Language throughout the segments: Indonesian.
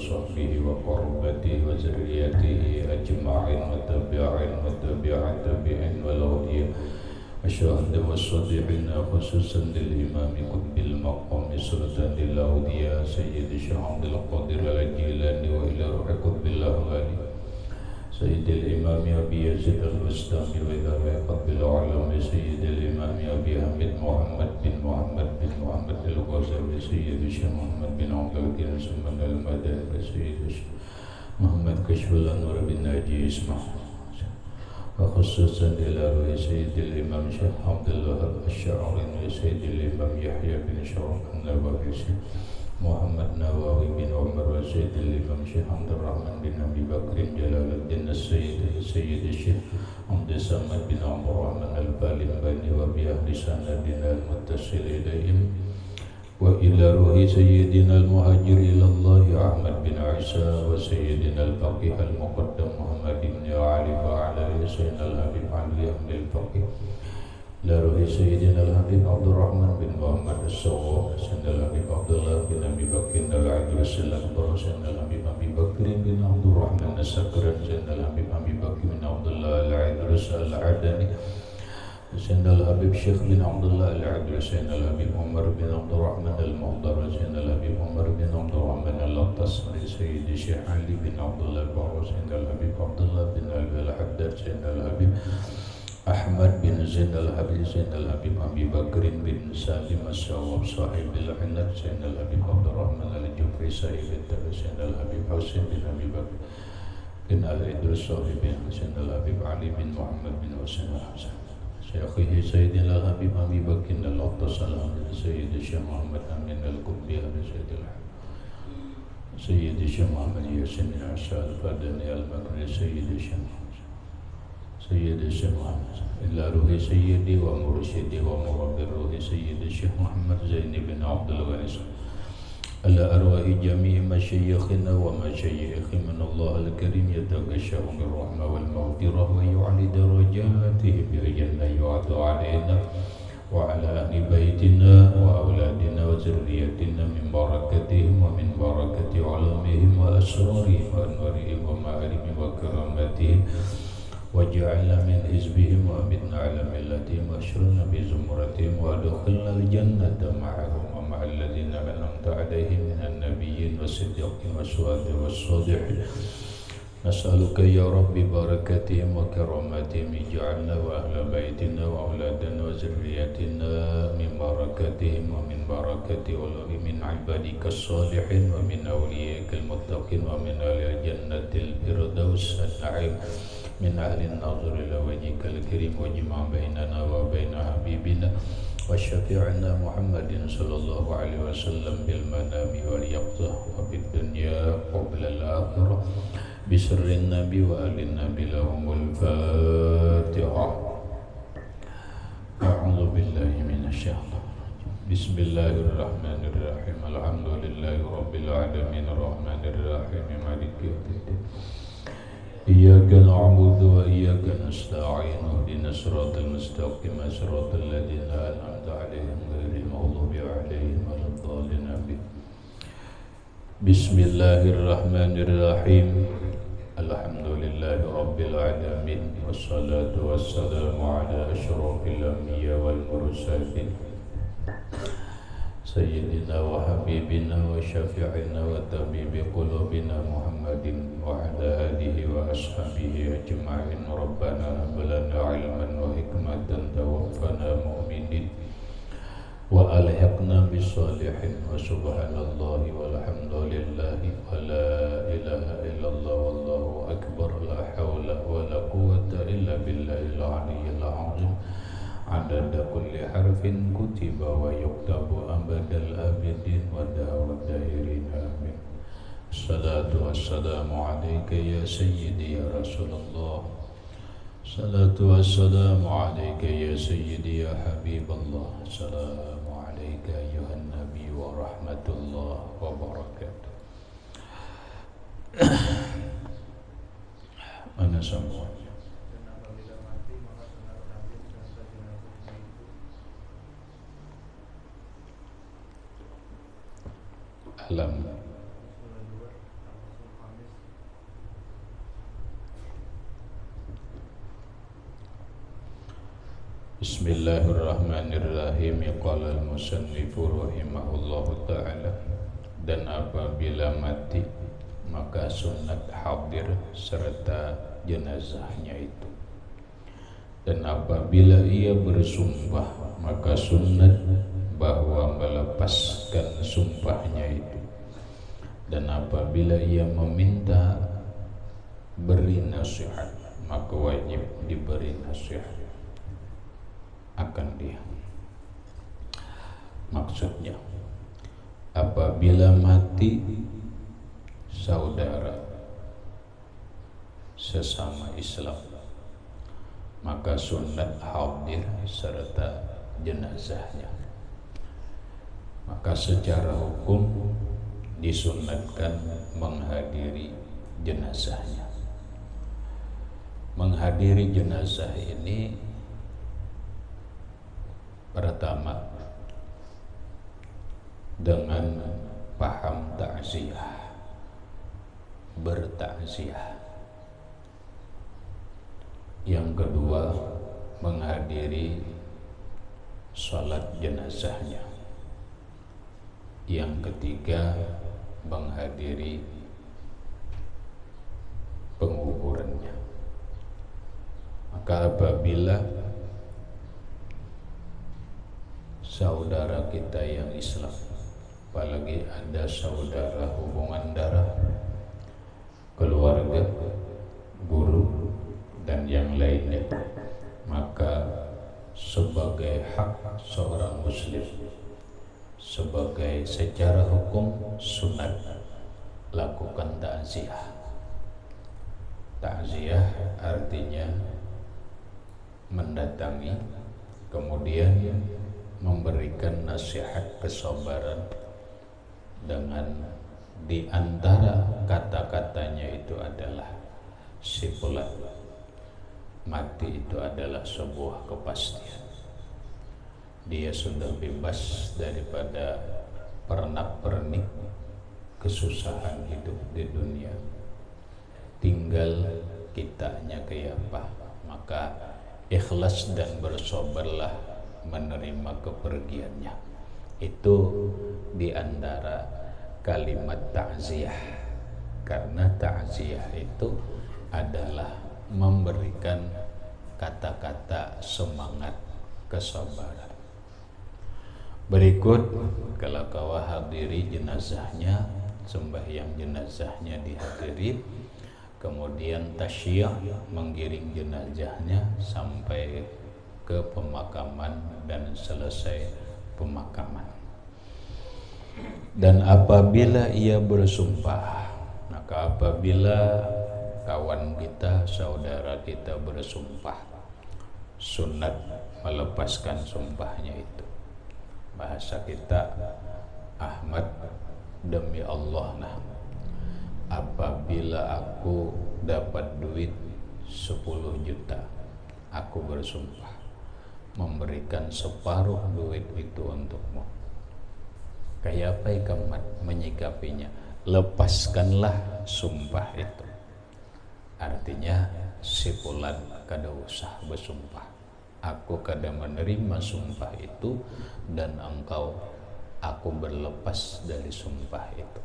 وصحبه وقربته وذريته أجمعين وتبعين والأولياء الشهداء والصديقين خصوصا للإمام قطب المقام سلطان الأولياء سيد الشيخ عبد القادر الجيلاني وإلى روح قطب الأهوالي سيد الإمام أبي يزيد البستامي وإلى روح قطب العلم سيد الإمام أبي حميد محمد بن محمد الغزالي سيد الشيخ محمد بن عبد الكريم سلمان المدائن سيد الشيخ محمد كشف الأنوار بن ناجي إسماعيل وخصوصا إلى روح سيد الإمام شيخ عبد الوهاب الشاعري وسيد الإمام يحيى بن شرف النووي محمد نووي بن عمر وسيد الإمام شيخ عبد الرحمن بن أبي بكر جلال الدين سيد الشيخ عبد الصمد بن عبد الرحمن البالنباني وبأهل سندنا المتصل إليهم وإلى روح سيدنا المهاجر إلى الله أحمد بن عيسى وسيدنا الفقيه المقدم محمد بن علي وعلى سيدنا الحبيب علي بن الفقيه إلى روح سيدنا الحبيب عبد الرحمن بن محمد الصواب سيدنا الحبيب عبد الله بن أبي بكر العدوس الأكبر سيدنا الحبيب أبي بكر بن عبد الرحمن السكران سيدنا الحبيب أبي بكر بن عبد الله العدوس العدني سيدنا الحبيب شيخ بن عبد الله العدوي سيدنا الحبيب عمر بن عبد الرحمن المهضر سيدنا الحبيب عمر بن عبد الرحمن الأطسري سيد الشيخ علي بن عبد الله البعوث سيدنا الحبيب عبد الله بن علي الحداد سيدنا الحبيب أحمد بن زين الحبيب سيدنا الحبيب أبي بكر بن سالم الشواب صاحب العنب سيدنا الحبيب عبد الرحمن الجوفري صاحب الدرس سيدنا الحبيب حسين بن أبي بكر بن الإدريس صاحب سيدنا الحبيب علي بن محمد بن حسين الحسن شيخه سيدنا الحبيب أبي بكر الأطس سيد الشيخ محمد أمين القبي سيد الشيخ محمد ياسين عشاء الفدني المكري سيد الشيخ محمد إلا روح سيدي ومرشدي ومربي روح سيد الشيخ محمد زين بن عبد الغني على أرواح جميع مشايخنا ومشايخ من الله الكريم يتغشاهم بالرحمة والمغفرة ويعلي درجاتهم بأن يعد علينا وعلى أهل بيتنا وأولادنا وذريتنا من بركتهم ومن بركة علمهم وأسرارهم وأنوارهم ومعارفهم وكراماتهم واجعلنا من حزبهم وأمتنا على ملتهم واشرنا بزمرتهم وادخلنا الجنة معهم ومع الذين أنعمت عليهم من النبيين والصديقين والشهداء والصالحين نسألك يا رب بركاتهم وكراماتهم اجعلنا وأهل بيتنا وأولادنا وذريتنا من بركاتهم ومن بركة من عبادك الصالحين ومن أوليائك المتقين ومن أهل الجنة الفردوس النعيم من أهل النظر إلى وجهك الكريم واجمع بيننا وبين حبيبنا وشفيعنا محمد صلى الله عليه وسلم بالمنام واليقظة وفي الدنيا قبل الآخرة بسر النبي وآل النبي لهم الفاتحة. أعوذ بالله من الشيطان بسم الله الرحمن الرحيم الحمد لله رب العالمين الرحمن الرحيم مالك يوم الدين إياك نعبد وإياك نستعين اهدنا الصراط المستقيم صراط الذين أنعمت عليهم غير المغضوب عليهم ولا الضالين آمين. بسم الله الرحمن الرحيم الحمد لله رب العالمين والصلاة والسلام على أشرف الأنبياء والمرسلين سيدنا وحبيبنا وشفيعنا وطبيب قلوبنا محمد وعلى آله وأصحابه أجمعين. ربنا هب لنا علما وحكمة توفنا مؤمنين وألحقنا بالصالحين وسبحان الله والحمد لله ولا إله إلا الله والله أكبر لا حول ولا قوة إلا بالله العلي العظيم عدد كل حرف كتب ويكتب أبد الآبدين ودهر الداهرين آمين. الصلاة والسلام عليك يا سيدي يا رسول الله الصلاة والسلام عليك يا سيدي يا حبيب الله السلام عليك أيها النبي ورحمة الله وبركاته. Mana semua alam Bismillahirrahmanirrahim. Qala al-musannifu rahimahullahu ta'ala. Dan apabila mati maka sunat hadir serta jenazahnya itu. Dan apabila ia bersumpah maka sunat bahwa melepaskan sumpahnya itu. Dan apabila ia meminta beri nasihat maka wajib diberi nasihat akan dia. Maksudnya, apabila mati saudara sesama Islam maka sunat hadir serta jenazahnya. Maka secara hukum disunatkan menghadiri jenazahnya. Menghadiri jenazah ini pertama dengan paham takziah, bertakziah. Yang kedua menghadiri salat jenazahnya. Yang ketiga menghadiri penguburannya. Maka apabila saudara kita yang Islam, apalagi ada saudara hubungan darah, keluarga, guru, dan yang lainnya, maka sebagai hak seorang muslim, sebagai secara hukum sunat, lakukan takziah. Takziah artinya mendatangi, kemudian memberikan nasihat kesabaran dengan di antara kata-katanya itu adalah sipulat. Mati itu adalah sebuah kepastian. Dia sudah bebas daripada pernak-pernik kesusahan hidup di dunia. Tinggal kitanya kayak apa. Maka ikhlas dan bersabarlah menerima kepergiannya. Itu diantara kalimat takziah. Karena takziah itu adalah memberikan kata-kata semangat kesabaran. Berikut kalau kau hadiri jenazahnya, sembahyang jenazahnya dihadiri, kemudian tasyiyah, menggiring jenazahnya sampai ke pemakaman dan selesai pemakaman. Dan apabila ia bersumpah, maka apabila kawan kita, saudara kita bersumpah, sunat melepaskan sumpahnya itu. Bahasa kita, Ahmad, demi Allah, nah, apabila aku dapat duit 10 juta, aku bersumpah memberikan separuh duit itu untukmu. Kayak apa ikamat menyikapinya? Lepaskanlah sumpah itu. Artinya sipulan kada usah bersumpah. Aku kada menerima sumpah itu dan aku berlepas dari sumpah itu.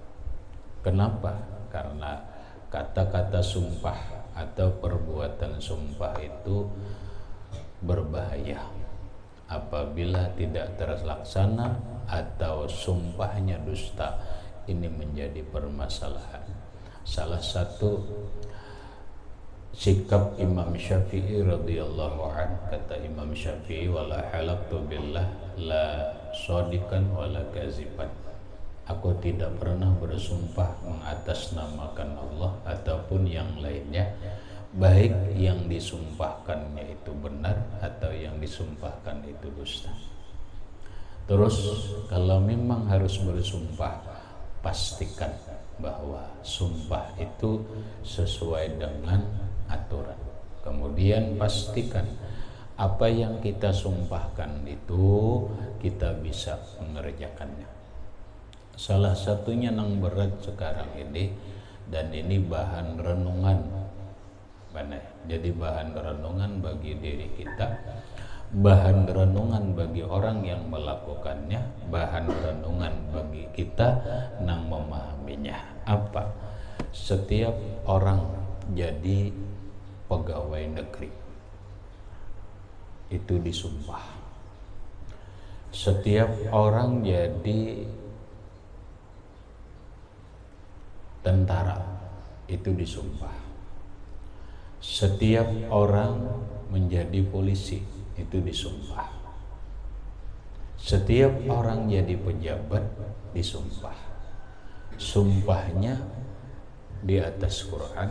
Kenapa? Karena kata-kata sumpah atau perbuatan sumpah itu berbahaya apabila tidak terlaksana atau sumpahnya dusta. Ini menjadi permasalahan. Salah satu sikap Imam Syafi'i radhiyallahu anhu, kata Imam Syafi'i, wala halaqtu billah la shadiqan wala kaziban. Aku tidak pernah bersumpah mengatasnamakan Allah ataupun yang lainnya, baik yang disumpahkannya itu benar atau yang disumpahkan itu dusta. Terus kalau memang harus bersumpah, pastikan bahwa sumpah itu sesuai dengan aturan. Kemudian pastikan apa yang kita sumpahkan itu kita bisa mengerjakannya. Salah satunya yang berat sekarang ini, dan ini bahan renungan, jadi bahan renungan bagi diri kita, bahan renungan bagi orang yang melakukannya, bahan renungan bagi kita yang memahaminya. Apa? Setiap orang jadi pegawai negeri itu disumpah. Setiap orang jadi tentara itu disumpah. Setiap orang menjadi polisi itu disumpah. Setiap orang jadi pejabat disumpah. Sumpahnya di atas Quran,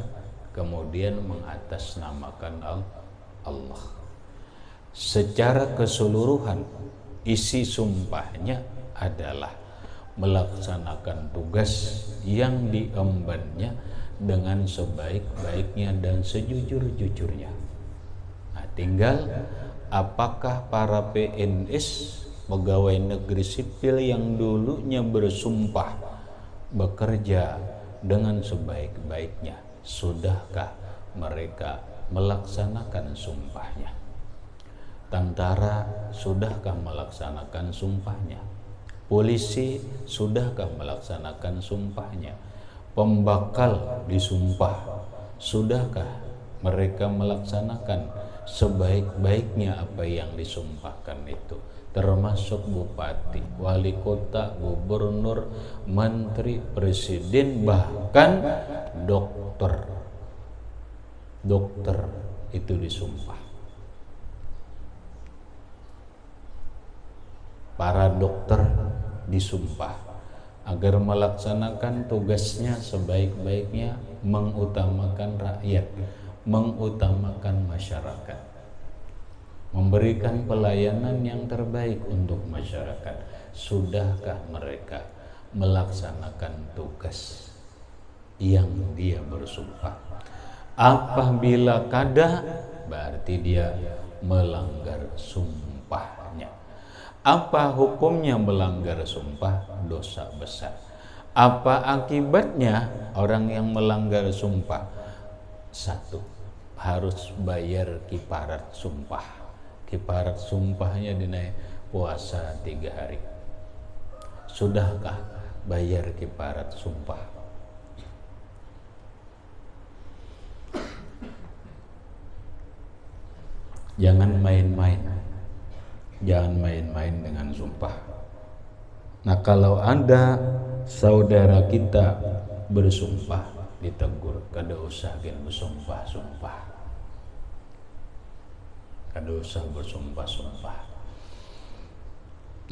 kemudian mengatasnamakan Allah. Secara keseluruhan isi sumpahnya adalah melaksanakan tugas yang diembannya dengan sebaik-baiknya dan sejujur-jujurnya. Nah, tinggal apakah para PNS, pegawai negeri sipil yang dulunya bersumpah bekerja dengan sebaik-baiknya, sudahkah mereka melaksanakan sumpahnya? Tentara sudahkah melaksanakan sumpahnya? Polisi sudahkah melaksanakan sumpahnya? Pembakal disumpah, sudahkah mereka melaksanakan sebaik-baiknya apa yang disumpahkan itu? Termasuk bupati, wali kota, gubernur, menteri, presiden, bahkan dokter. Dokter itu disumpah. Para dokter disumpah agar melaksanakan tugasnya sebaik-baiknya, mengutamakan rakyat, mengutamakan masyarakat, memberikan pelayanan yang terbaik untuk masyarakat. Sudahkah mereka melaksanakan tugas yang dia bersumpah? Apabila kada, berarti dia melanggar sumpahnya. Apa hukumnya melanggar sumpah? Dosa besar. Apa akibatnya orang yang melanggar sumpah? 1, harus bayar kifarat sumpah. Kifarat sumpahnya dinaik puasa 3 hari. Sudahkah bayar kifarat sumpah? Jangan main-main. Jangan main-main dengan sumpah. Nah, kalau ada saudara kita bersumpah, ditegur, kada usah bersumpah-sumpah. Kada usah bersumpah-sumpah.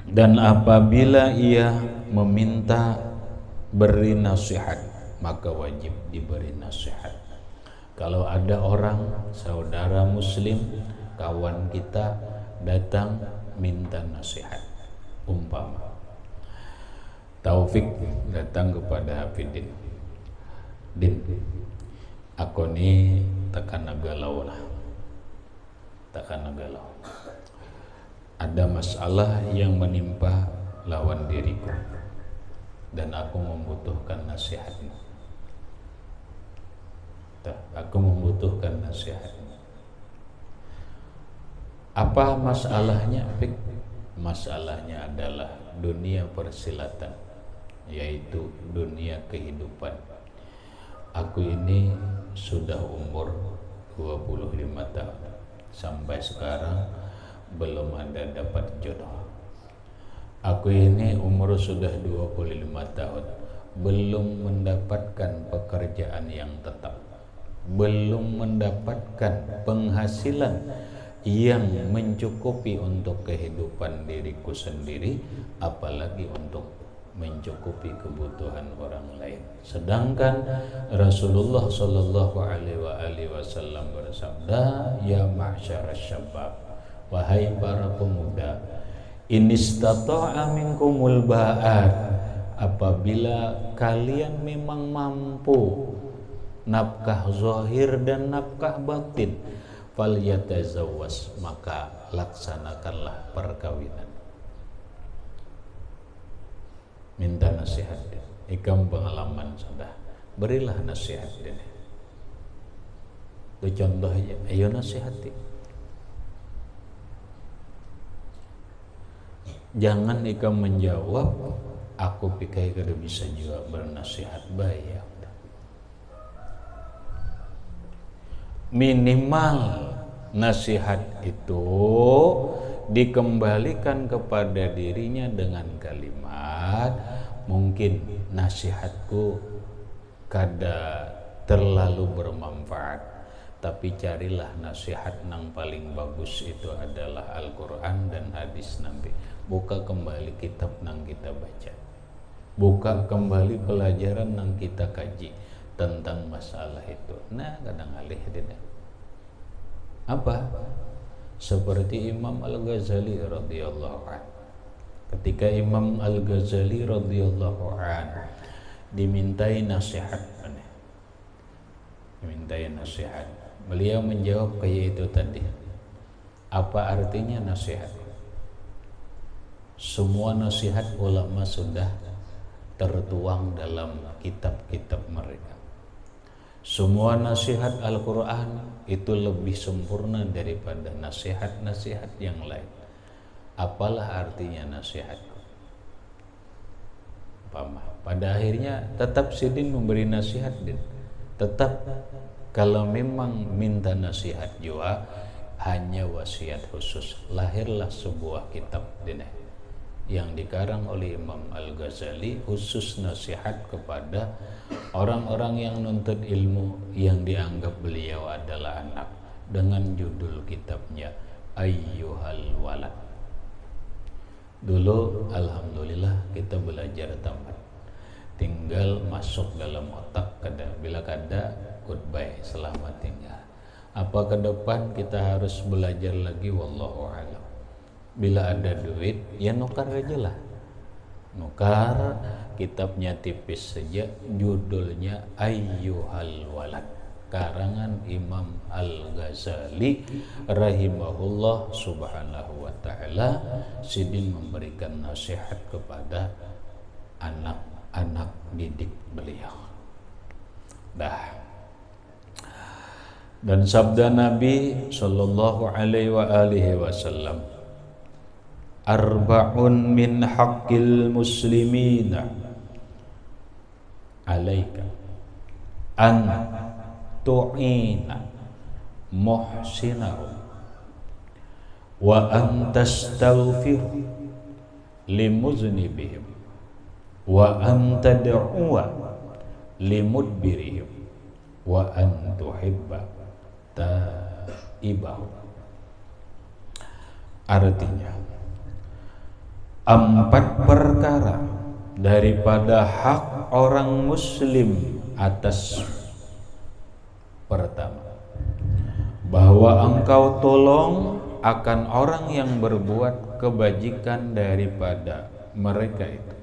Dan apabila ia meminta beri nasihat, maka wajib diberi nasihat. Kalau ada orang, saudara muslim, kawan kita datang minta nasihat, umpama Taufik datang kepada Hafidin, Din, aku ni takkan galau lah, ada masalah yang menimpa lawan diriku dan aku membutuhkan nasihatmu. Aku membutuhkan nasihatmu. Apa masalahnya? Masalahnya adalah dunia persilatan, yaitu dunia kehidupan. Aku ini sudah umur 25 tahun, sampai sekarang belum ada dapat jodoh. Aku ini umur sudah 25 tahun, belum mendapatkan pekerjaan yang tetap, belum mendapatkan penghasilan yang mencukupi untuk kehidupan diriku sendiri, apalagi untuk mencukupi kebutuhan orang lain. Sedangkan Rasulullah Shallallahu Alaihi Wasallam bersabda, ya ma'syarasy syabab, wahai para pemuda, in istata'a minkumul ba'at, apabila kalian memang mampu nafkah zahir dan nafkah batin, falyatazawwas, maka laksanakanlah perkawinan. Minta nasihat dia. Ikam pengalaman sudah, berilah nasihat dia. Itu contoh aja, ayo nasihati. Jangan ikam menjawab, aku pikir kada bisa juga bernasihat baik ya. Minimal nasihat itu dikembalikan kepada dirinya dengan kalimat, mungkin nasihatku kada terlalu bermanfaat, tapi carilah nasihat yang paling bagus itu adalah Al-Quran dan hadis Nabi. Buka kembali kitab yang kita baca, buka kembali pelajaran yang kita kaji tentang masalah itu. Nah, kadang alih tidak apa seperti Imam Al-Ghazali radhiyallahu anhu. Ketika Imam Al-Ghazali radhiyallahu anhu dimintai nasihat, beliau menjawab kayak itu tadi. Apa artinya nasihat? Semua nasihat ulama sudah tertuang dalam kitab-kitab mereka. Semua nasihat Al-Quran itu lebih sempurna daripada nasihat-nasihat yang lain. Apalah artinya nasihatku? Pada akhirnya tetap Sidin memberi nasihat, Din. Tetap kalau memang minta nasihat juga hanya wasiat khusus. Lahirlah sebuah kitab, Din, yang dikarang oleh Imam Al-Ghazali khusus nasihat kepada orang-orang yang nuntut ilmu yang dianggap beliau adalah anak, dengan judul kitabnya Ayyuhal Walad. Dulu alhamdulillah kita belajar tamat, tinggal masuk dalam otak. Bila kada goodbye, selamat tinggal. Apa ke depan kita harus belajar lagi, wallahu a'lam. Bila ada duit ya nukar aja lah, nukar. Kitabnya tipis saja, judulnya Ayyuhal Walad, karangan Imam Al-Ghazali rahimahullah subhanahu wa ta'ala. Sidin memberikan nasihat kepada anak-anak didik beliau. Dan sabda Nabi sallallahu alaihi wasallam, arba'un min haqqil muslimina alaika an tu'ina muhsinahum wa an tastaghfiru limuznibihim wa an tad'uwa limudbirihim wa an tuhibba taibahum. Artinya 4 perkara daripada hak orang muslim atas. Pertama, bahwa engkau tolong akan orang yang berbuat kebajikan daripada mereka itu.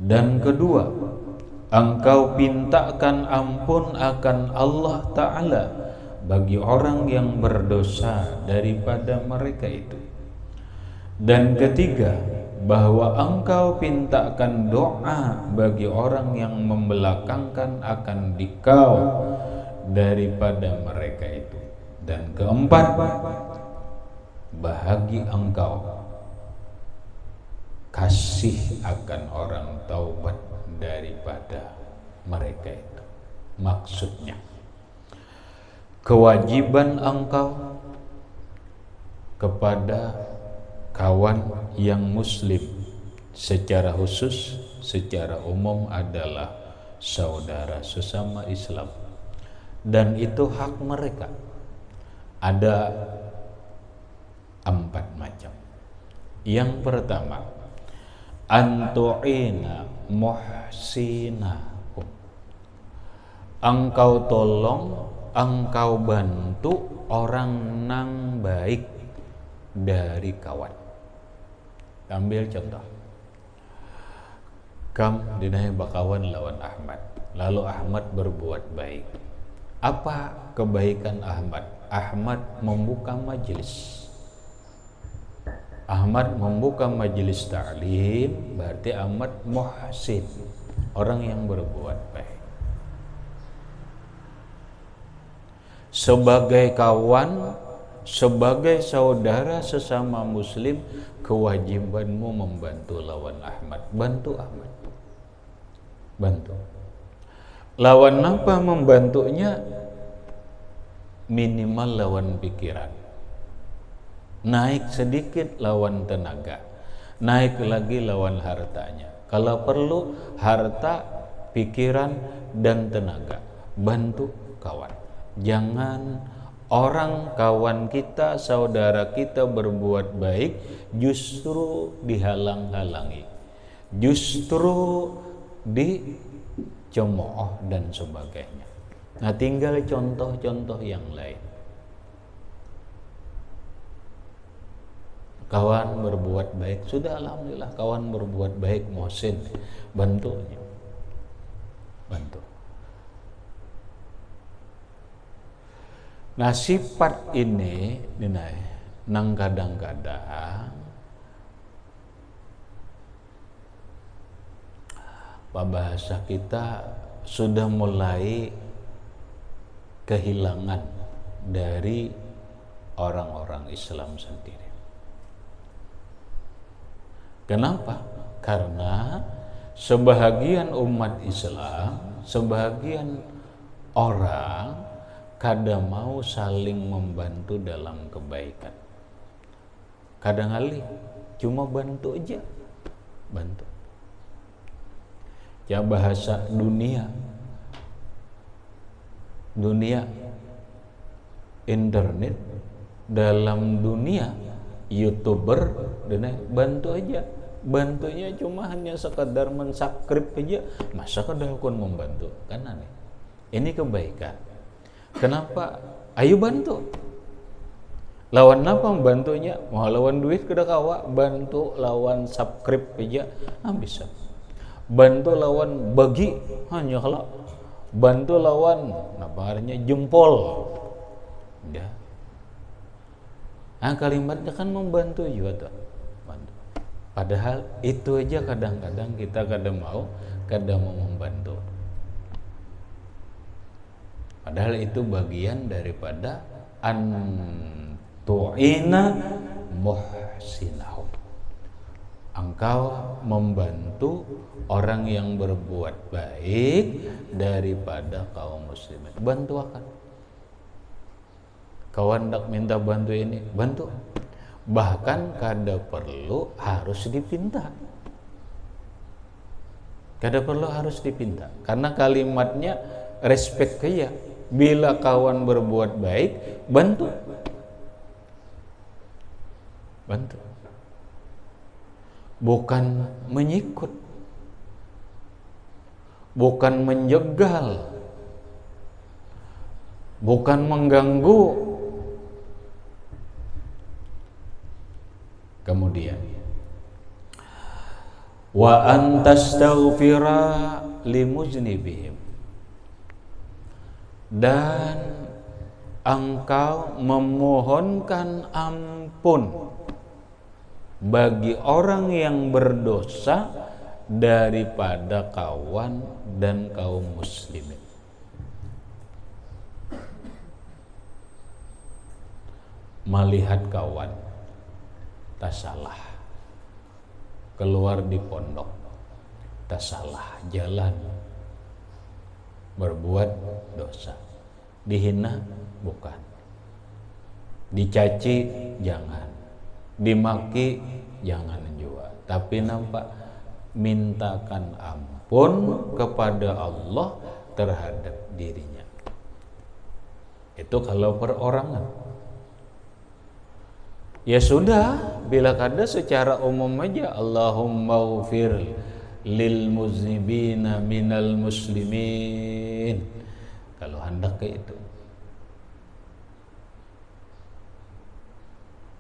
Dan kedua, engkau pintakan ampun akan Allah Ta'ala bagi orang yang berdosa daripada mereka itu. Dan ketiga, bahwa engkau pintakan doa bagi orang yang membelakangkan akan dikau daripada mereka itu. Dan keempat, bahagi engkau kasih akan orang taubat daripada mereka itu. Maksudnya, kewajiban engkau kepada kawan yang muslim secara khusus, secara umum adalah saudara sesama Islam, dan itu hak mereka. Ada 4 macam. Yang pertama, antu'ina muhsinahum, engkau tolong, engkau bantu orang nang baik dari kawan. Ambil contoh, kam dinai bakawan lawan Ahmad, lalu Ahmad berbuat baik. Apa kebaikan Ahmad? Ahmad membuka majelis. Ahmad membuka majelis ta'lim, berarti Ahmad muhsin, orang yang berbuat baik. Sebagai kawan sebagai saudara sesama muslim, kewajibanmu membantu lawan Ahmad. Bantu Ahmad. Bantu. Lawan apa membantunya? Minimal lawan pikiran. Naik sedikit lawan tenaga. Naik lagi lawan hartanya. Kalau perlu harta, pikiran, dan tenaga. Bantu kawan. Jangan orang kawan kita, saudara kita berbuat baik justru dihalang-halangi, justru dicemooh dan sebagainya. Nah, tinggal contoh-contoh yang lain. Kawan berbuat baik, sudah alhamdulillah kawan berbuat baik, Mohsin, bantunya, bantu. Nah, sifat ini nang kadang-kadang bahasa kita sudah mulai kehilangan dari orang-orang Islam sendiri. Kenapa? Karena sebahagian umat Islam, sebagian orang kadang mau saling membantu dalam kebaikan. Kadang kali cuma bantu aja, bantu. Ya, bahasa dunia internet, dalam dunia YouTuber, bantu aja. Bantunya cuma hanya sekadar mensubscribe aja, masa kada akun membantu? Kan aneh. Ini kebaikan. Kenapa? Ayo bantu. Lawan apa membantunya? Mau lawan duit kada kawa, bantu lawan subscribe aja, bisa. Bantu lawan bagi, hanya kalau bantu lawan nabarnya jempol. Ya. Nah, kalimatnya kan membantu juga tuh. Bantu. Padahal itu aja kadang-kadang kita kadang mau membantu. Padahal itu bagian daripada antu'ina muhsinahum. Engkau membantu orang yang berbuat baik daripada kaum muslimin. Bantu akan. Kawan hendak minta bantu ini, bantu. Bahkan kada perlu harus dipinta. Kada perlu harus dipinta. Karena kalimatnya respect kaya. Bila kawan berbuat baik, bantu. Bantu. Bukan menyikut, bukan menjegal, bukan mengganggu. Kemudian wa antastaghfira limuznibihim, dan engkau memohonkan ampun bagi orang yang berdosa daripada kawan dan kaum muslimin. Melihat kawan tak salah, keluar di pondok tak salah, jalan berbuat dosa, dihina bukan, dicaci jangan, dimaki jangan juga, tapi nampak mintakan ampun kepada Allah terhadap dirinya. Itu kalau perorangan. Ya sudah, bila kada secara umum aja, Allahumma ghfir lil muznibina minal muslimin. Kalau hendak ke itu.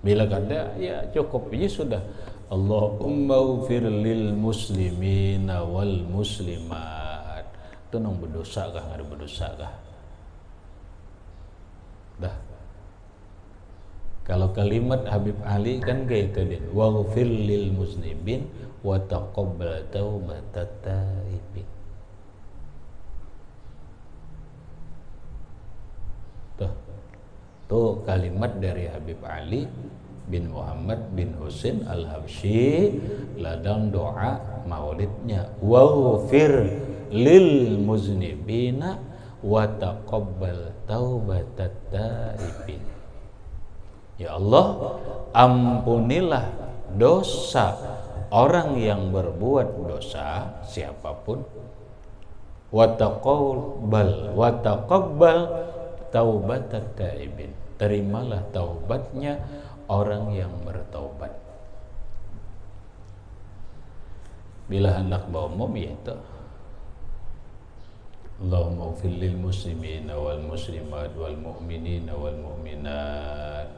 Bila kada, ya cukup aja sudah. Allahumma ghfir lil muslimina wal muslimat. Itu nang berdosa kah, ngada berdosa kah? Dah. Kalau kalimat Habib Ali kan kayak itu din, waghfir lil muznibin wa taqabbal taubatat taibin. Tuh. Tuh kalimat dari Habib Ali bin Muhammad bin Husain Al-Habsyi ladang doa maulidnya, waghfir lil muznibina wa taqabbal taubatat taibin. Ya Allah, ampunilah dosa orang yang berbuat dosa siapapun, wa taqabbal taubatat taibin, terimalah taubatnya orang yang bertaubat. Bila hendak berumum yaitu Allahumma ighfir lil muslimina wal muslimat wal mu'minina wal mu'minat,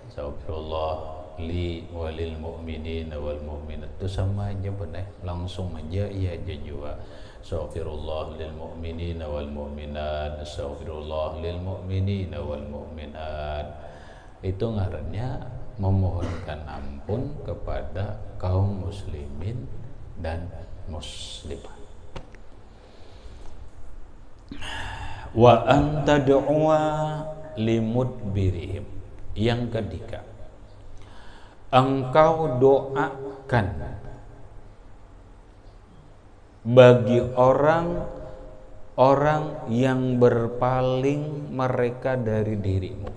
astaghfirullah li walil mu'minina wal mu'minat. Itu sama aja benar, langsung aja iya aja juga. Astaghfirullah lil mu'minina wal mu'minat, astaghfirullah lil mu'minina wal mu'minat. Itu ngarannya memohonkan ampun kepada kaum muslimin dan muslimat. Wa anta du'a limudbirihim. Yang ketiga, engkau doakan bagi orang-orang yang berpaling mereka dari dirimu.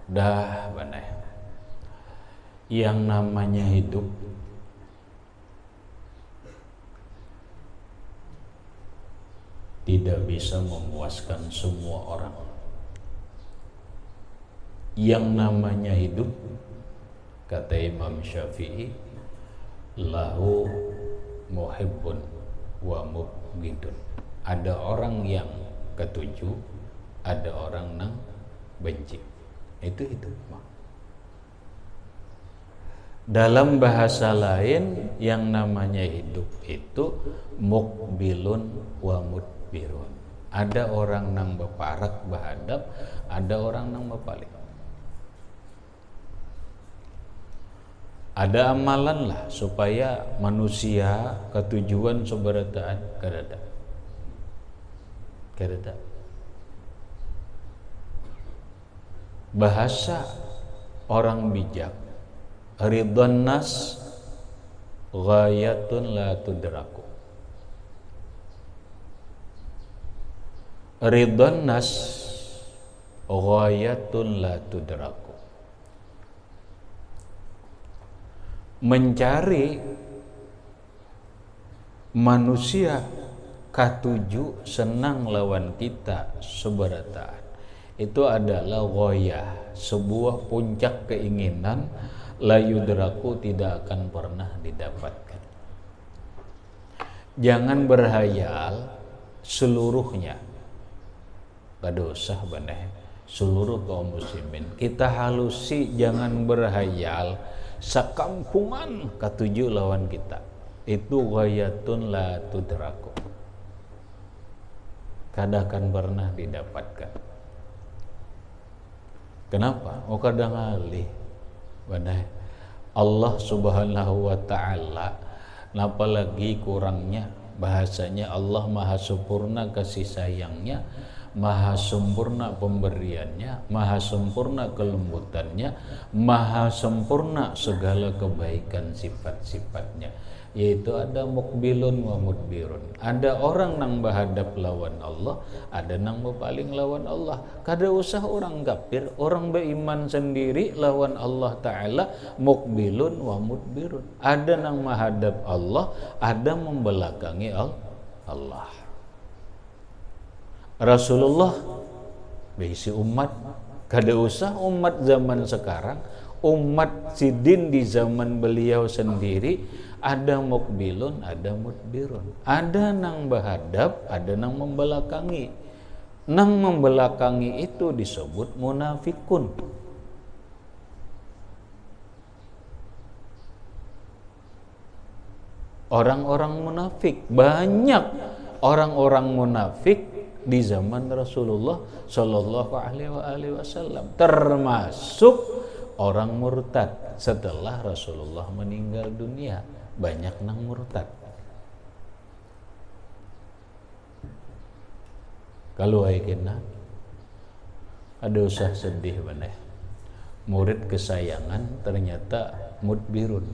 Dah benar, yang namanya hidup tidak bisa memuaskan semua orang. Yang namanya hidup, kata Imam Syafi'i, lahu muhibbun wa mubghidun. Ada orang yang ketujuh, ada orang yang benci. Itu hidup. Dalam bahasa lain, yang namanya hidup itu mukbilun wa mudbirun. Ada orang nang beparak bahadap, ada orang nang bepaling. Ada amalan lah supaya manusia ketujuan seberataan kadada. Bahasa orang bijak, ridwan nas ghayatun la tudraku. Ridwan nas ghayatun la tudraku. Mencari manusia katuju senang lawan kita seberataan, itu adalah ghayah, sebuah puncak keinginan la yudraku, tidak akan pernah didapatkan. Jangan berhayal seluruhnya, kada usah benar seluruh kaum muslimin. Kita halusi, jangan berhayal sekampungan katuju lawan kita. Itu ghayatun la tudraku, kada akan pernah didapatkan. Kenapa? Oh kadang alih benar Allah subhanahu wa ta'ala, napa lagi kurangnya bahasanya, Allah maha sempurna kasih sayangnya, maha sempurna pemberiannya, maha sempurna kelembutannya, maha sempurna segala kebaikan sifat-sifatnya. Yaitu ada mukbilun wa mudbirun. Ada orang nang bahadap lawan Allah, ada nang bepaling lawan Allah. Kada usah orang kafir, orang beriman sendiri lawan Allah Ta'ala, mukbilun wa mudbirun. Ada nang menghadap Allah, ada membelakangi Allah. Rasulullah berisi umat, kada usah umat zaman sekarang, umat sidin di zaman beliau sendiri, ada mukbilun, ada mudbirun. Ada nang bahadap, ada nang membelakangi. Nang membelakangi itu disebut munafikun. Orang-orang munafik, banyak orang-orang munafik di zaman Rasulullah Shallallahu Alaihi Wasallam, termasuk orang murtad setelah Rasulullah meninggal dunia. Banyak nang murtad. Kalau kena ada usah sedih bener. Murid kesayangan ternyata mudbirun.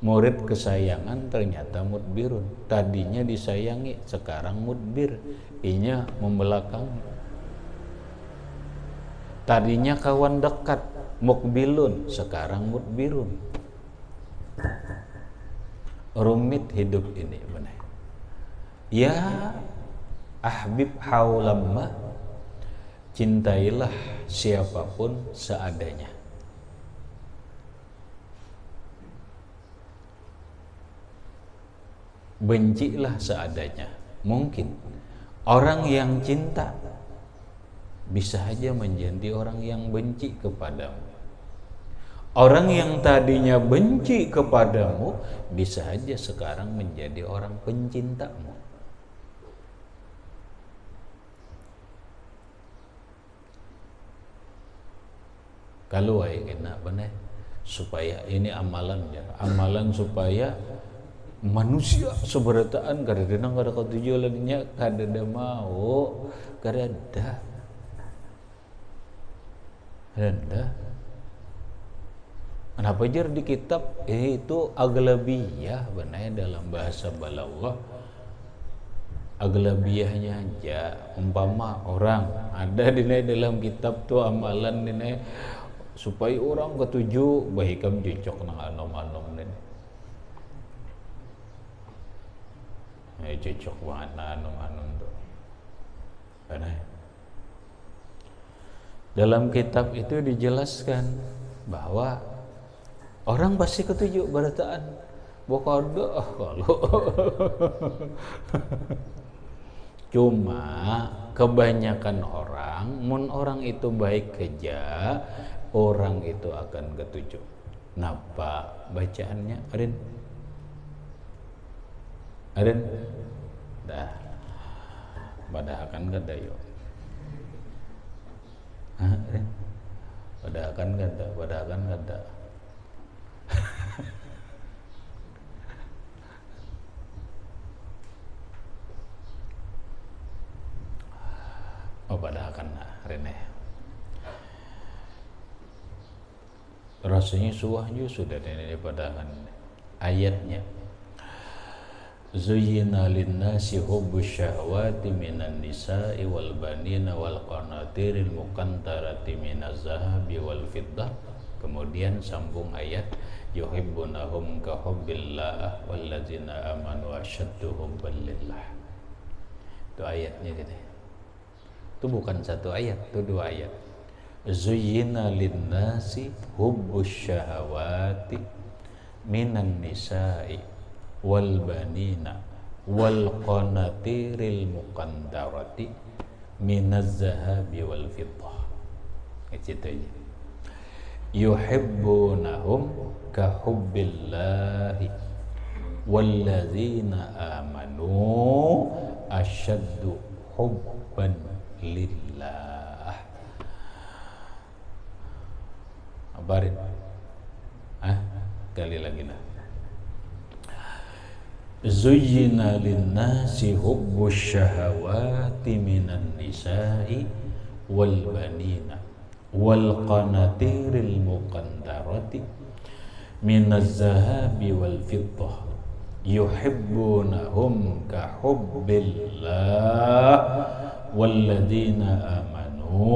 Murid kesayangan ternyata mudbirun. Tadinya disayangi, sekarang mudbir. Inya membelakang. Tadinya kawan dekat, mukbilun, sekarang mudbirun. Rumit hidup ini benar. Ya ahbib haulamma, cintailah siapapun seadanya. Bencilah seadanya. Mungkin orang yang cinta bisa saja menjadi orang yang benci kepadamu. Orang yang tadinya benci kepadamu bisa saja sekarang menjadi orang pencintamu. Kalau kena benar supaya ini amalan supaya manusia seberataan kadang-kadang kada ketujuannya kada mau kada. Kenapa jar di kitab itu aglabiyah benar dalam bahasa balawah. Aglabiyahnya aja umpama orang ada di dalam kitab tuh amalan ini supaya orang ketujuh bahikam cocok nang anom-anom ini. Cocok banget nang anom-anom tuh. Benar. Dalam kitab itu dijelaskan bahwa orang pasti ketujuh berataan bokada kalau cuma kebanyakan orang itu baik kerja, orang itu akan ketujuh. Napa bacaannya Arin dah pada akan kada yuk. Pada akan kada. Pada akan Rene. Rasanya suahnya sudah pada akan ayatnya. Zuyyina lin-nasi hubbus syahawati minan nisa'i wal banina wal qanatiril muqantarati minaz zahabi wal fiddah. Kemudian sambung ayat yuhibbunahum ka hubbillah walladzina amanu asyaddu hubban lillah. Itu ayatnya gitu. Itu bukan satu ayat, itu dua ayat. Zuyyina lin-nasi hubbus syahawati minan nisa'i wal banina wal qanatiril muqantarati minaz zahabi wal fiddah. Itu aja. Yuhibbunahum ka hubbillahi walladzina amanu asyaddu hubban lillah. Abarin kali lagi nah. Zuyyina lin-nasi hubbus syahawati minan nisa'i wal banina wal qanatiril muqantarati minaz zahabi wal fiddah yuhibbunahum ka hubbillah walladzina amanu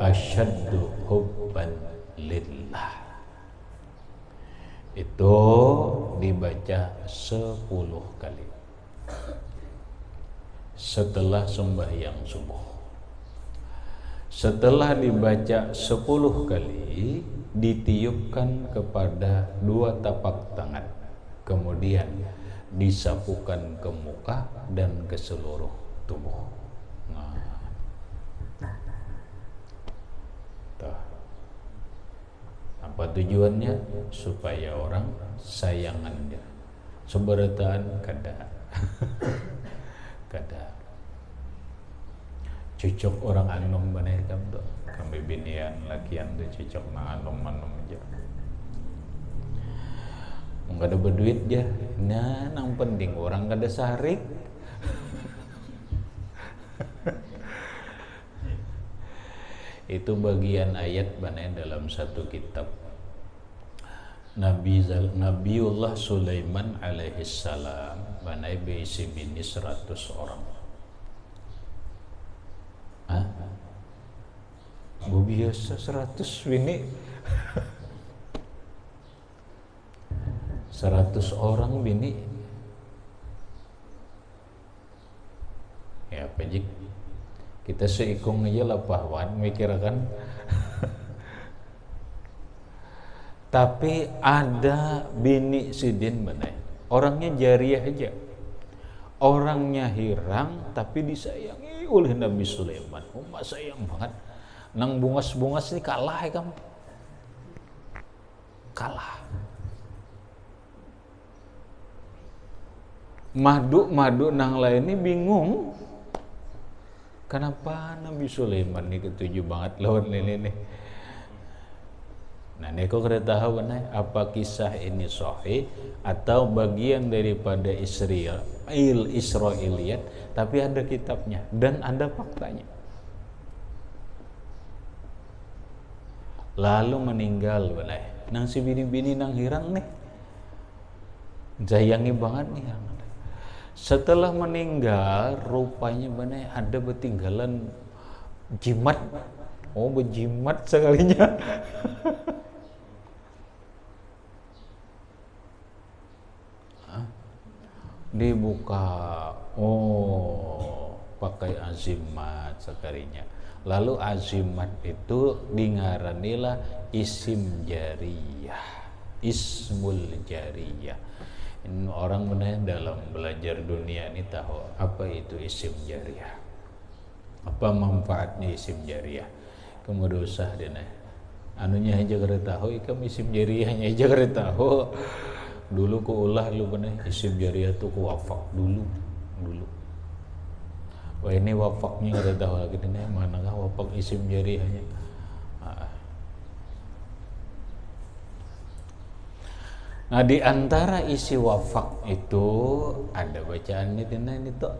asyaddu hubban lillah. Itu dibaca 10 kali setelah sembahyang subuh. Setelah dibaca 10 kali, ditiupkan kepada 2 tapak tangan, kemudian disapukan ke muka dan ke seluruh tubuh. Apa tujuannya? Supaya orang sayangannya seberataan kada cocok orang anom bener kamu kami binian lakian tuh cocok na anom aja. nggak ada berduit ya. Nah, yang penting orang nggak ada sarik. Itu bagian ayat mana dalam satu kitab. Nabiullah Sulaiman alaihissalam banai beisi bini 100 orang. Hah? Biasa 100 bini. 100 orang bini. Ya apa jik? Kita seikung aja lah pahwan mikir kan. Tapi ada bini sidin benar. Orangnya jariah aja. Orangnya hirang tapi disayangi oleh Nabi Sulaiman. Umat sayang banget. Nang bungas-bungas ini kalah ya kan. Kalah. Madu nang lain ini bingung. Kenapa Nabi Sulaiman ini ketujuh banget lawan ini nih. Nah, neko kada tahu benar apa kisah ini sahih atau bagian daripada Israiliyat, tapi ada kitabnya dan ada faktanya. Lalu meninggal benar. Nang si bini-bini nang hirang nih. Jayangi banget nih. Setelah meninggal, rupanya benar ada bertinggalan jimat. Oh, berjimat sekalinya. Dibuka, oh, pakai azimat sekalinya. Lalu azimat itu dingaranilah isim jariyah, ismul jariyah. Orang benar dalam belajar dunia ini tahu apa itu isim jariyah, apa manfaatnya isim jariyah. Kemudian usah deh nah, anunya aja kada tahu, ikam isim jariyahnya aja kada tahu. Dulu ku ulah lu benar isim jariyah tuh ku wafak dulu. Wah ini wafaknya kada tahu lagi nih, manakah wafak isim jariyahnya. Nah, di antara isi wafak itu ada bacaan ini tuh.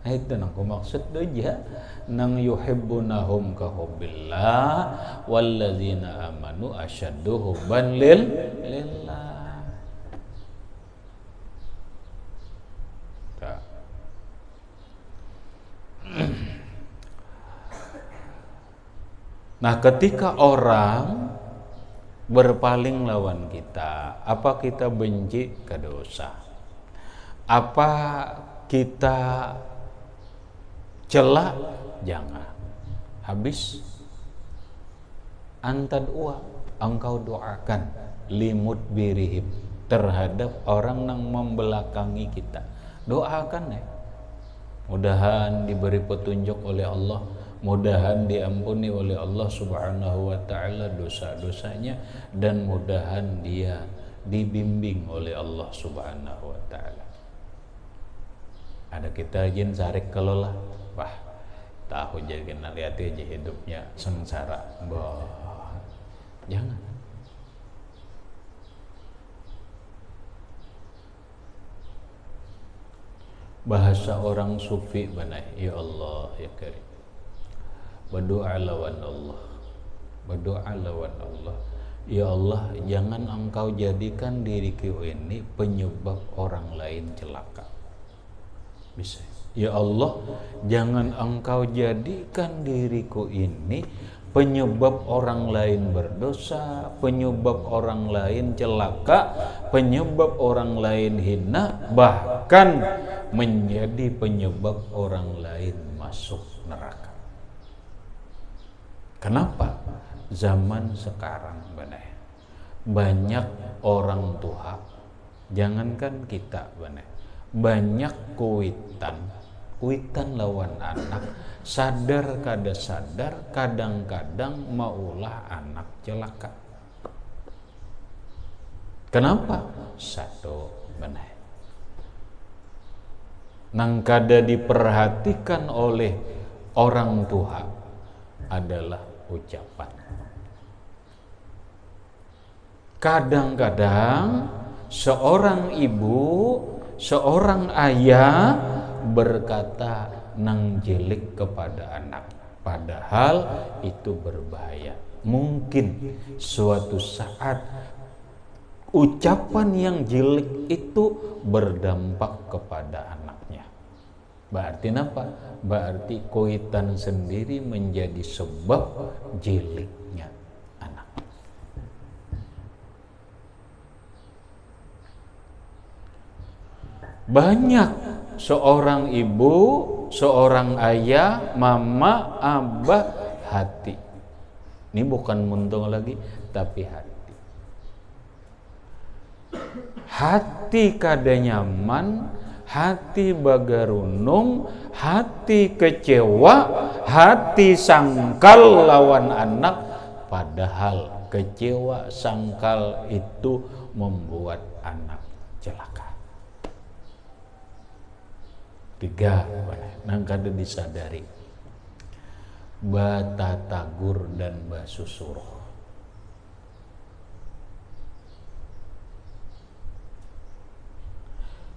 Nah, itu nang ku maksud aja nang yuhibbunahum ka hubbillah walladzina amanu asyaddu hubban lillah. Nah, ketika orang berpaling lawan kita, apa kita benci ke dosa? Apa kita cela? Jangan. Habis antadua, engkau doakan limut birihim terhadap orang yang membelakangi kita. Doakan ya. Mudahan diberi petunjuk oleh Allah, mudahan diampuni oleh Allah Subhanahu wa taala dosa-dosanya, dan mudahan dia dibimbing oleh Allah Subhanahu wa taala. Ada kita jin sarik kalau lah, wah tahu jadi kena lihat aja hidupnya sengsara. Bah, jangan. Bahasa orang sufi benar, ya Allah ya Karim. Berdoa lawan Allah. Berdoa lawan Allah. Ya Allah, jangan engkau jadikan diriku ini penyebab orang lain celaka. Bisa. Ya Allah, jangan engkau jadikan diriku ini penyebab orang lain berdosa, penyebab orang lain celaka, penyebab orang lain hina, bahkan menjadi penyebab orang lain masuk neraka. Kenapa? Zaman sekarang benar, banyak orang tua, jangankan kita benar, banyak kuitan lawan anak, sadar kada sadar, kadang-kadang maulah anak celaka. Kenapa? Satu benar, nang kada diperhatikan oleh orang tua adalah ucapan. Kadang-kadang seorang ibu, seorang ayah berkata nang jelik kepada anak, padahal itu berbahaya. Mungkin suatu saat ucapan yang jelek itu berdampak kepada anaknya. Berarti apa? Berarti kuitan sendiri menjadi sebab jeleknya anak. Banyak seorang ibu, seorang ayah, mama, abah hati. Ini bukan muntung lagi, tapi hati. Hati kada nyaman, hati bagarunung, hati kecewa, hati sangkal lawan anak, padahal kecewa sangkal itu membuat anak celaka. 3 nang kada disadari, batatagur dan basusuruh.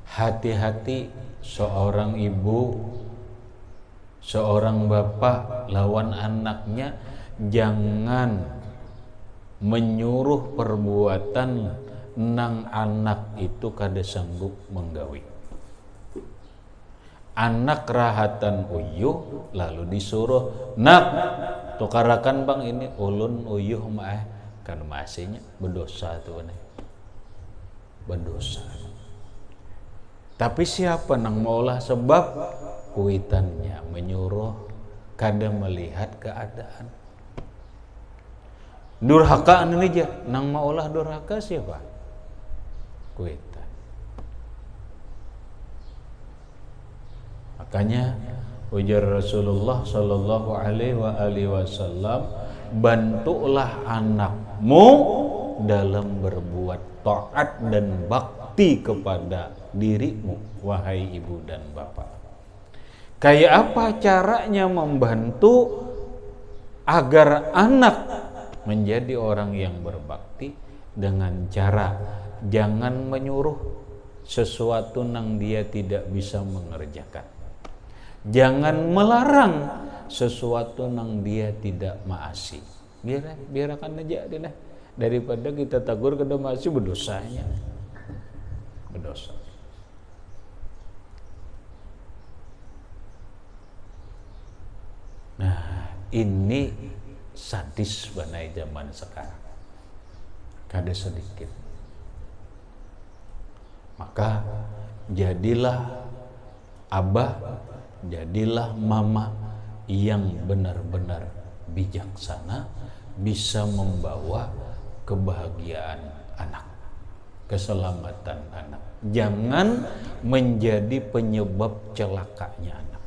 Hati-hati seorang ibu, seorang bapak lawan anaknya, jangan menyuruh perbuatan nang anak itu kada sanggup menggawi. Anak rahatan uyuh lalu disuruh, nak tukarakan bang ini ulun uyuh mah kan masihnya berdosa tuh nih, berdosa. Tapi siapa nang maulah sebab kuitannya menyuruh kada melihat keadaan. Durhaka ini aja nang maulah durhaka siapa? Kuitan. Makanya ujar Rasulullah sallallahu alaihi wasallam, bantulah anakmu dalam berbuat taat dan bakti kepada dirimu, wahai ibu dan bapak. Kayak apa caranya membantu agar anak menjadi orang yang berbakti? Dengan cara jangan menyuruh sesuatu nang dia tidak bisa mengerjakan. Jangan melarang sesuatu nang dia tidak maasi. Biarkan aja deh, daripada kita tagur kada maasi berdosanya. Berdosa. Nah, ini sadis banai zaman sekarang. Kada sedikit. Maka jadilah abah, jadilah mama yang benar-benar bijaksana, bisa membawa kebahagiaan anak, keselamatan anak. Jangan menjadi penyebab celakanya anak.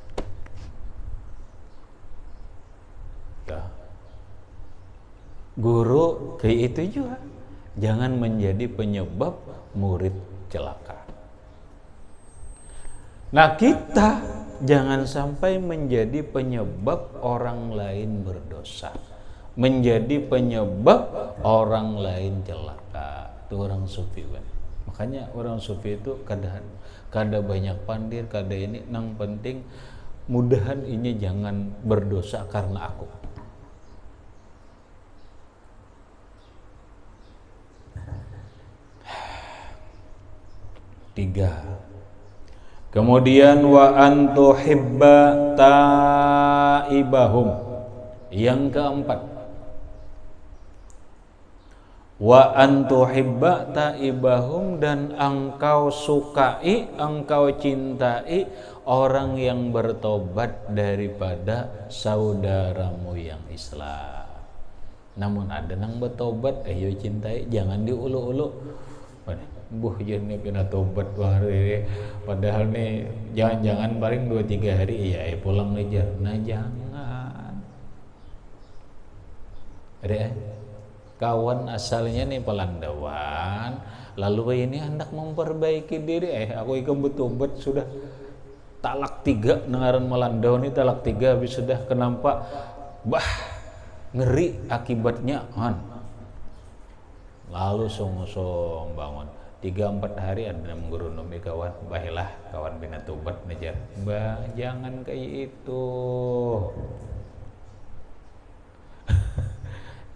Guru kayak itu juga, jangan menjadi penyebab murid celaka. Nah, kita jangan sampai menjadi penyebab orang lain berdosa, menjadi penyebab orang lain celaka. Itu orang sufi kan. Makanya orang sufi itu kada banyak pandir, kada ini, nang penting mudahan ini jangan berdosa karena aku. Tiga. Kemudian wa antuhibba taibahum. Yang keempat, wa antuhibba taibahum, dan engkau sukai, engkau cintai orang yang bertobat daripada saudaramu yang Islam. Namun ada nang bertobat, ayo cintai, jangan diulu-ulu. Buh jadi kena tobat hari, padahal nih jangan paling 2-3 hari iya pulang aja. Nah jangan. Ada kawan asalnya nih Pelandawan, lalu ini hendak memperbaiki diri, aku ikut bertobat sudah talak 3 nengaran Melandau nih, talak 3 habis sudah, kenapa ngeri akibatnya lalu song bangun. 3-4 hari ada mengguru numi kawan, bahilah kawan bina tobat najar. Bah, jangan kayak itu.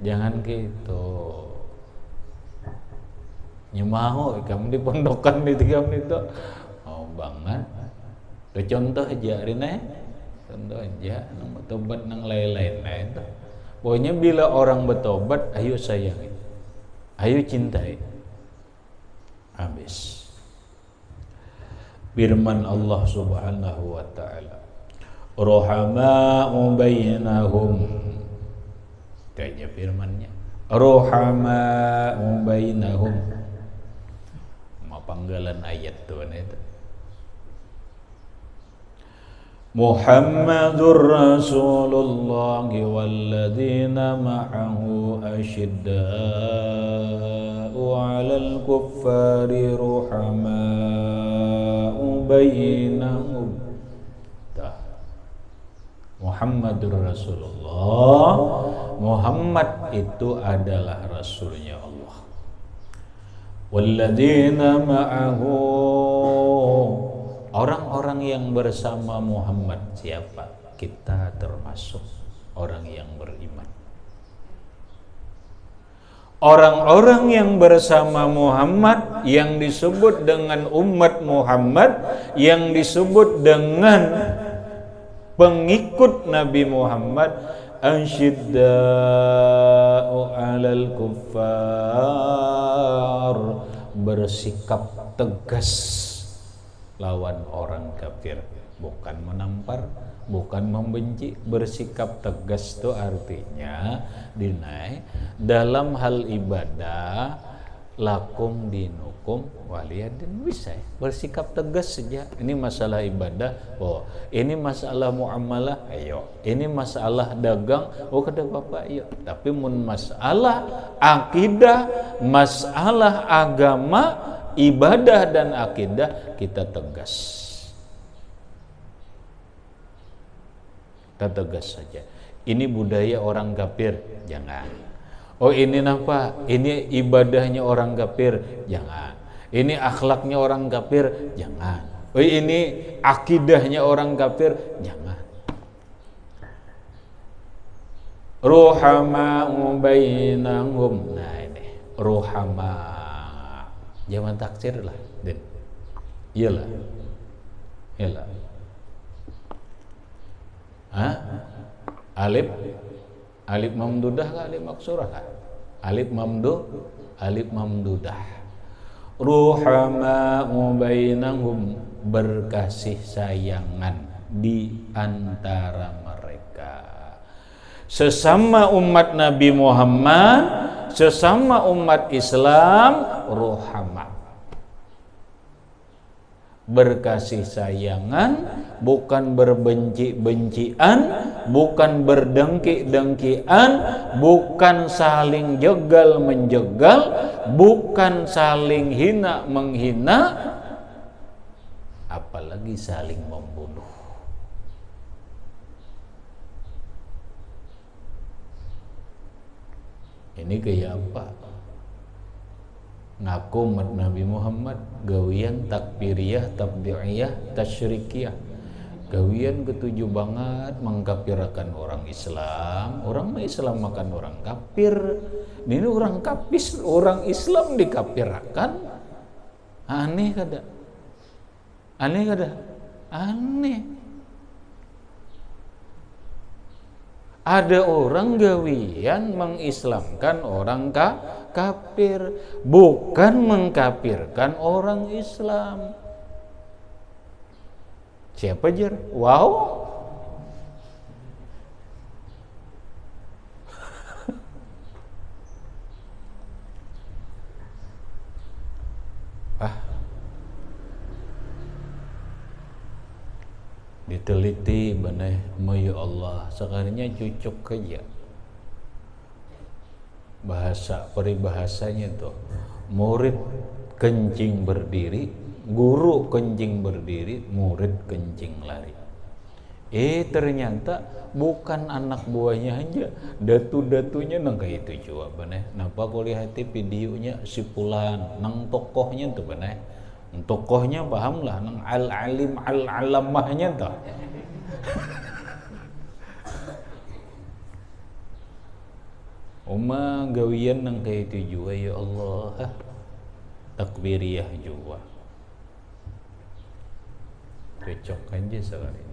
Jangan gitu. Nyemaho kamu di pondokan di 3 menit itu. Oh banget. Itu contoh aja Rina. Contoh aja nang tobat nang lain-lain itu. Pokoknya bila orang bertobat, ayo sayangi. Ayo cintai. Habis. Firman Allah Subhanahu wa taala. Ruhama'u bainahum. Kayaknya firmannya. Ruhama'u bainahum. Panggalan ayat tuh itu. Muhammadur Rasulullah walladzina ma'ahu asyidda'u 'alal kuffari ruhama'u bainahum. Muhammadur Rasulullah. Muhammad itu adalah rasulnya Allah. Walladzina ma'ahu, orang-orang yang bersama Muhammad. Siapa? Kita termasuk orang yang beriman. Orang-orang yang bersama Muhammad, yang disebut dengan umat Muhammad, yang disebut dengan pengikut Nabi Muhammad, asyidda'u 'alal kuffar, bersikap tegas lawan orang kafir, bukan menampar, bukan membenci. Bersikap tegas itu artinya dinai dalam hal ibadah, lakum dinukum waliyadin, bisa bersikap tegas saja. Ini masalah ibadah, oh ini masalah muamalah, ayo. Ini masalah dagang, oh kata bapak, ayo. Tapi mun masalah akidah, masalah agama, ibadah dan akidah, kita tegas. Kita tegas saja. Ini budaya orang kafir, jangan. Oh ini apa? Ini ibadahnya orang kafir, jangan. Ini akhlaknya orang kafir, jangan. Oh ini akidahnya orang kafir, jangan. Ruhama'u bainahum. Nah ini ruhama. Jangan taksir lah, Din. Iyalah. Iyalah. Hah? Alif mamdudah kah alif maksurah kah? Alif mamdudah. Ruhama'u bainahum, berkasih sayangan di antara mereka. Sesama umat Nabi Muhammad, sesama umat Islam, ruhama. Berkasih sayangan, bukan berbenci-bencian, bukan berdengki-dengkian, bukan saling jegal menjegal, bukan saling hina menghina, apalagi saling membunuh. Ini kayak apa? Ngaku umat Nabi Muhammad, gawian takfiriyah, tabdi'iyah, tasyrikiyah. Gawian ketujuh banget mengkafirkan orang Islam. Orang Islam makan orang kafir. Ini orang kafir, orang Islam dikafirkan. Aneh kada? Aneh kada? Aneh. Ada orang gawian mengislamkan orang kafir, bukan mengkafirkan orang Islam. Siapa jer? Wow. Diteliti benih, ya Allah, sekalinya cucuk aja bahasa peribahasanya tuh, murid kencing berdiri, guru kencing berdiri, murid kencing lari. Ternyata bukan anak buahnya aja, datu-datunya nang kayak itu juga bener. Napa kuliah hati videonya si Pulan, nang tokohnya tuh bener. Tokohnya paham lah, nang al-alim al-alamahnya tuh. Uma gawian nang kayak itu juga ya Allah, takbiriyah juga. Cocok aja sekali.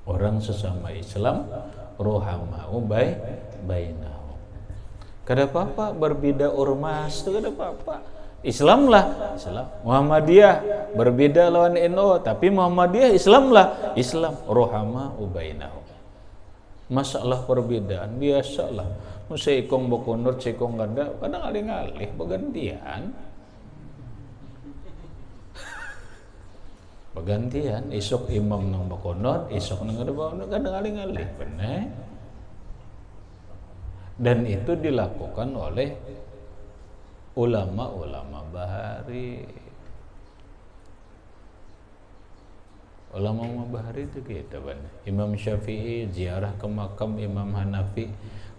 Orang sesama Islam rohamau bainahum. Kada apa-apa berbeda ormas, itu kada apa-apa. Islam lah, Islam. Muhammadiyah berbeda lawan NU, tapi Muhammadiyah Islam lah, Islam. Rohamau bainahum. Masalah perbedaan biasalah. Seikong bokonot, seikong kada, kadang alih-alih bergantian. Bergantian, esok imam nang bokonot, esok nang kada bokonot, kadang alih-alih bener. Dan itu dilakukan oleh ulama-ulama Bahari. Ulama Bahari itu kita bener. Imam Syafi'i ziarah ke makam Imam Hanafi,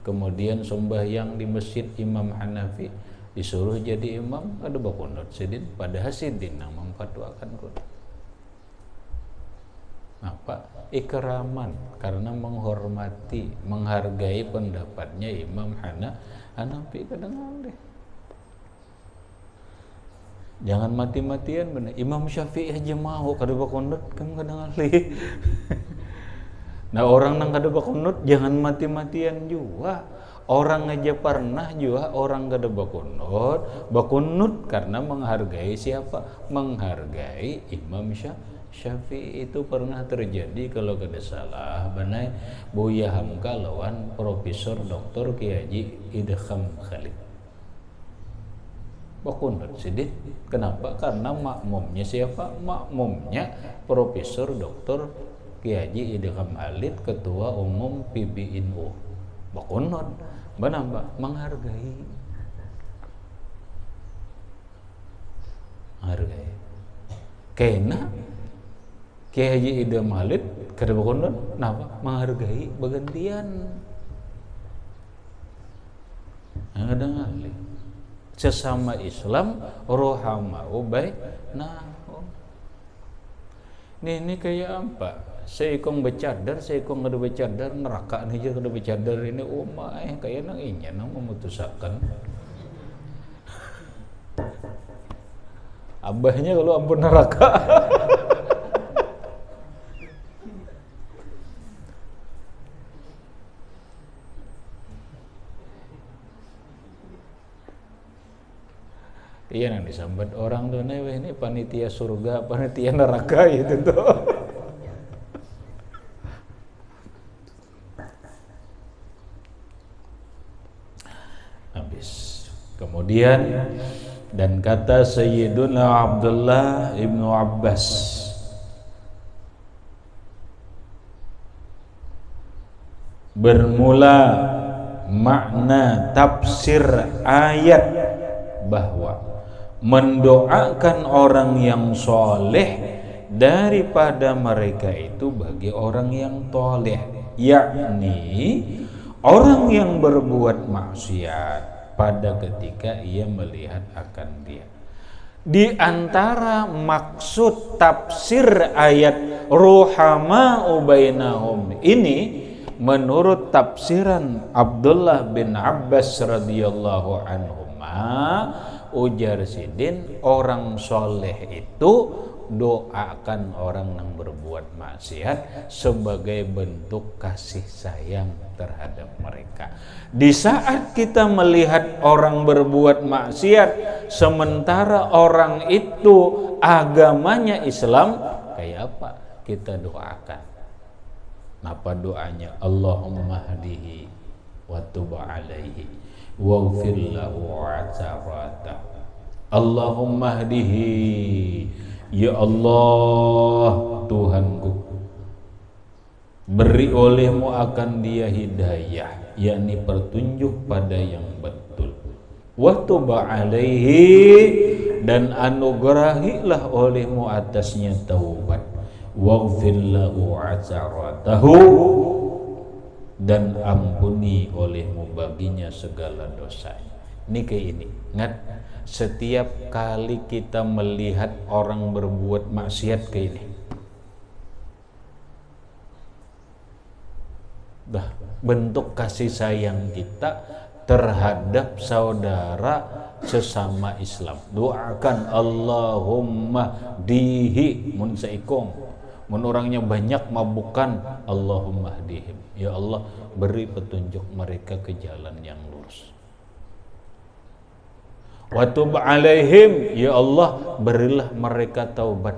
kemudian sembahyang di masjid Imam Hanafi, disuruh jadi imam kada bokonot sidin, padahal sidin nang memfatwakan kudu. Apa? Ikraman, karena menghormati, menghargai pendapatnya Imam Hanafi kadang alih. Jangan mati-matian bener. Imam Syafi'i aja mau kada bokonot kan kadang alih. Nah orang nang kada bokonot jangan mati-matian juga. Orang aja pernah juga orang kada bokonot karena menghargai siapa? Menghargai Imam Syafi'i. Itu pernah terjadi kalau kada salah benar Buya Hamka lawan Profesor Dr. Kiai Haji Idham Khalid. Bokonot sidin. Kenapa? Karena makmumnya siapa? Makmumnya Profesor Dr. Kiai Haji Idham Khalid, Ketua Umum PBNU. Bokonot. Benapa? Menghargai. Menghargai. Kena Kiai Haji Idham Khalid kada bokonot, napa? Menghargai bergantian. Kadang alih. Sesama Islam rohamau bainahum. Ini kayak apa? Seikong bercadar, seikong kada bercadar, neraka nih aja kada bercadar ini kayak nang inya nang memutusakan. Abahnya kalau ampun neraka. Iya yang disambat orang tuh ini panitia surga, panitia neraka gitu tuh. Habis. Kemudian dan kata Sayyiduna Abdullah ibnu Abbas, bermula makna tafsir ayat bahwa mendoakan orang yang soleh daripada mereka itu bagi orang yang toleh, yakni orang yang berbuat maksiat pada ketika ia melihat akan dia. Di antara maksud tafsir ayat ruhama'u bainahum ini menurut tafsiran Abdullah bin Abbas radhiyallahu anhuma, ujar sidin, orang soleh itu doakan orang yang berbuat maksiat sebagai bentuk kasih sayang terhadap mereka. Di saat kita melihat orang berbuat maksiat sementara orang itu agamanya Islam, kayak apa? Kita doakan. Apa doanya? Allahumma hadihi wa tub alaihi waghfir lahu wa'tarata. Allahumma hdihi, ya Allah Tuhanku, beri olehmu akan dia hidayah, yakni petunjuk pada yang betul. Wa tub alaihi, dan anugerahilah olehmu atasnya taubat. waghfir lahu atsaratahu, dan ampuni olehmu baginya segala dosanya. Ini kayak ini, ingat, setiap kali kita melihat orang berbuat maksiat kayak ini, dah bentuk kasih sayang kita terhadap saudara sesama Islam. Doakan Allahumma dihi mun saikong, mun orangnya banyak mabukan, Allahumma dihim, ya Allah beri petunjuk mereka ke jalan yang lurus. Wa tub alaihim, ya Allah berilah mereka taubat.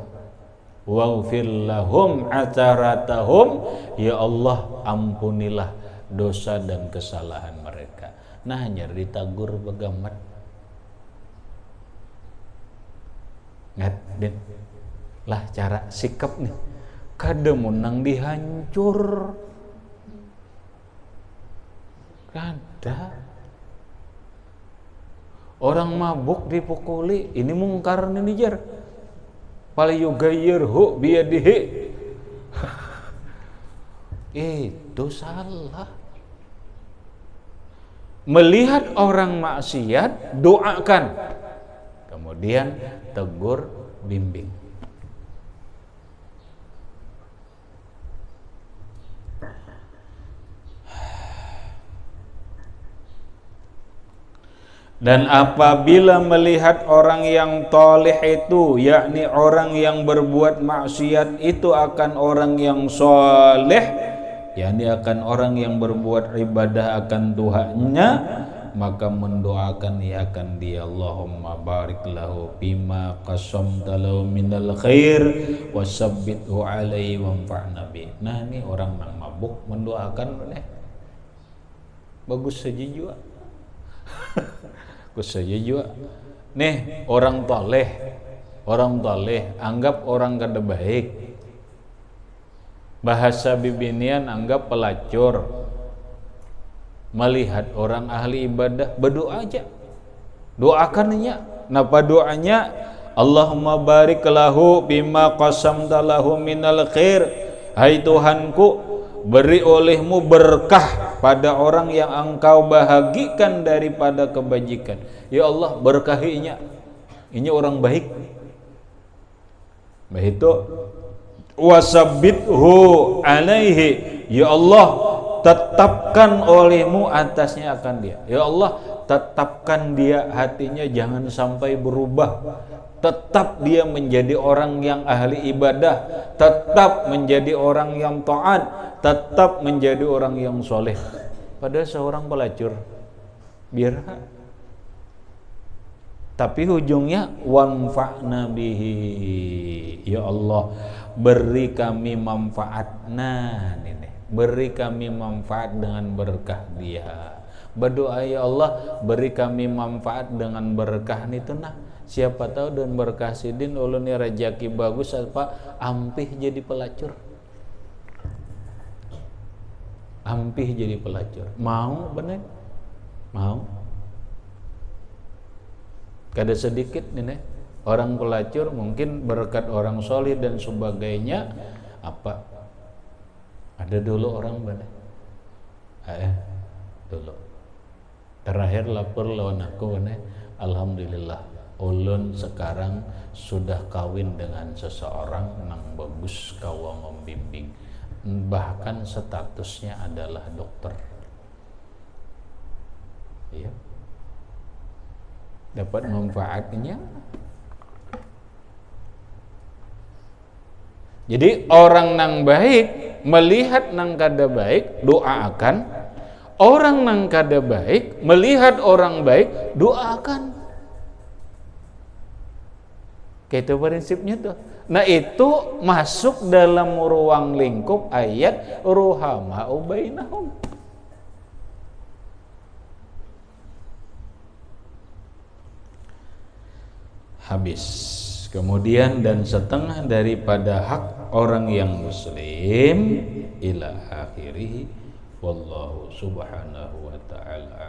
Waghfir lahum atharatahum, ya Allah ampunilah dosa dan kesalahan mereka. Nah hanya ditagur begamat. Ngat lah cara sikap nih, kada menang dihancur, kada. Orang mabuk dipukuli, ini mungkar ini jar. Fal yughayyirhu biyadihi. Itu salah. Melihat orang maksiat, doakan. Kemudian tegur, bimbing. Dan apabila melihat orang yang toleh itu, yakni orang yang berbuat maksiat itu akan orang yang soleh, yakni akan orang yang berbuat ibadah akan Tuhannya, maka mendoakan akan dia, Allahumma barik lahu bima qasamta lahu minal khair wasabbithu alaihi wanfa'na bi. Nah ini orang yang mabuk mendoakan bagus saja juga. Saja juga nih orang toleh anggap orang kada baik, bahasa bibinian anggap pelacur. Melihat orang ahli ibadah, berdoa aja, doakannya. Napa doanya? Allahumma barik lahu bima qasamta lahu minal khair, hai Tuhanku beri olehmu berkah pada orang yang engkau bahagikan daripada kebajikan. Ya Allah berkahinya, ini orang baik. Begitu. Wasabbithu alaihi, ya Allah tetapkan olehmu atasnya akan dia. Ya Allah tetapkan dia hatinya jangan sampai berubah. Tetap dia menjadi orang yang ahli ibadah, tetap menjadi orang yang taat, tetap menjadi orang yang soleh. Padahal seorang pelacur biar, tapi ujungnya wanfa'na bihi, ya Allah beri kami manfaat. Nah ini beri kami manfaat dengan berkah dia. Berdoa ya Allah beri kami manfaat dengan berkah itu. Nah siapa tahu dan berkah sidin ulun rejeki bagus apa ampih jadi pelacur, ampih jadi pelacur. Mau bener? Mau? Kada sedikit nih orang pelacur mungkin berkat orang soleh dan sebagainya. Apa ada dulu orang bener dulu terakhir lapor lawan aku bener, alhamdulillah ulun sekarang sudah kawin dengan seseorang nang bagus kawa membimbing, bahkan statusnya adalah dokter. Iya. Dapat manfaatnya. Jadi orang nang baik melihat nang kada baik doakan. Orang nang kada baik melihat orang baik doakan. Itu prinsipnya tuh. Nah itu masuk dalam ruang lingkup ayat ruhama'u bainahum. Habis. Kemudian dan setengah daripada hak orang yang muslim ila akhirih, wallahu subhanahu wa ta'ala